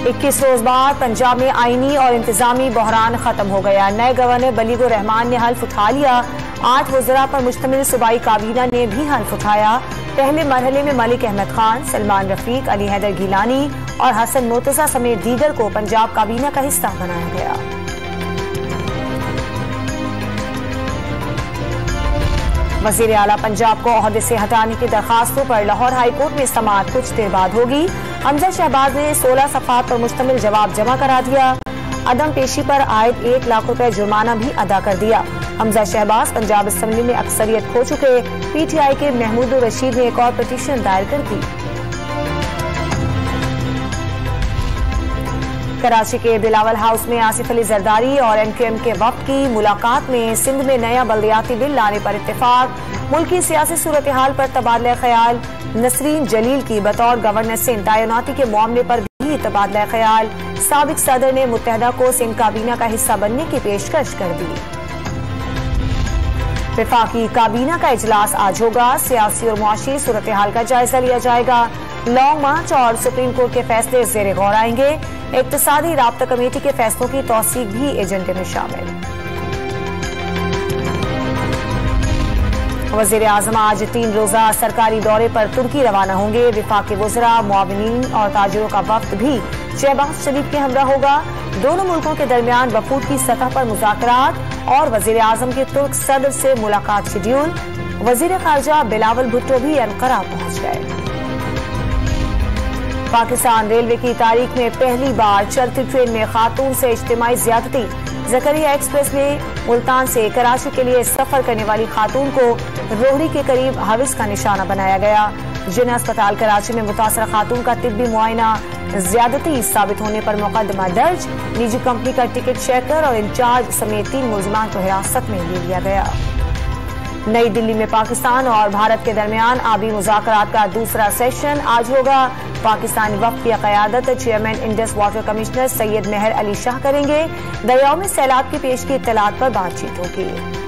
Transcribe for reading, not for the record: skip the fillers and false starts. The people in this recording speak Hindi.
21 रोज बाद पंजाब में आईनी और इंतजामी बहरान खत्म हो गया। नए गवर्नर बलीगुर रहमान ने हल्फ उठा लिया। 8 वज़रा पर मुश्तमिल सूबाई काबीना ने भी हल्फ उठाया। पहले मरहले में मलिक अहमद खान, सलमान रफीक, अली हैदर गिलानी और हसन मुर्तजा समेत दीगर को पंजाब काबीना का हिस्सा बनाया गया। वजीर आला पंजाब को ओहदे से हटाने की दरखास्तों पर लाहौर हाई कोर्ट में समाअत कुछ देर बाद होगी। हमजा शहबाज ने 16 सफ़ात पर मुश्तमिल जवाब जमा करा दिया। अदम पेशी पर आयद 1 लाख रुपए जुर्माना भी अदा कर दिया। हमजा शहबाज पंजाब असम्बली में अक्सरियत खो चुके PTI के महमूद रशीद ने एक और पिटीशन दायर कर दी। कराची के बिलावल हाउस में आसिफ अली जरदारी और NQM के वक्त की मुलाकात में सिंध में नया बल्दियाती बिल लाने पर इत्तेफाक। मुल्की सियासी सूरत हाल पर तबादला ख्याल। नसरीन जलील की बतौर गवर्नर सिंध तैनाती के मामले पर भी तबादला ख्याल। साबिक सदर ने मुत्तहदा को सिंध काबीना का हिस्सा बनने की पेशकश कर दी। वफाकी काबीना का इजलास आज होगा। सियासी और मुआशी सूरत हाल का जायजा लिया जाएगा। लॉन्ग मार्च और सुप्रीम कोर्ट के फैसले ज़ेरे गौर आएंगे। इक्तिसादी राब्ता कमेटी के फैसलों की तौसीक भी एजेंडे में शामिल। वज़ीर आज़म आज 3 रोज़ा सरकारी दौरे पर तुर्की रवाना होंगे। वफाकी वज़रा, मुआविनीन और ताजिरों का वक्त भी शहबाज शरीफ के हमरा होगा। दोनों मुल्कों के दरमियान वफूद की सतह पर मुज़ाकरात और वज़ीर आज़म के तुर्क सदर से मुलाकात शेड्यूल। वज़ीर खारजा बिलावल भुट्टो भी अनकरा पहुंच गए। पाकिस्तान रेलवे की तारीख में पहली बार चलती ट्रेन में खातून से इज्तिमाई ज्यादती। जकरिया एक्सप्रेस में मुल्तान से कराची के लिए सफर करने वाली खातून को रोहड़ी के करीब हविस का निशाना बनाया गया। जिना अस्पताल कराची में मुतासरा खातून का तिब्बी मुआयना ज्यादती साबित होने पर मुकदमा दर्ज। निजी कंपनी का टिकट चेकर और इंचार्ज समेत 3 मुलजमान को हिरासत में ले लिया गया। नई दिल्ली में पाकिस्तान और भारत के दरमियान आबी मुज़ाकरात का दूसरा सेशन आज होगा। पाकिस्तानी वफ़द की क़यादत chairman Indus water commissioner Syed Mehar Ali Shah करेंगे। दरियाओं में सैलाब की पेश की इत्तलात पर बातचीत होगी।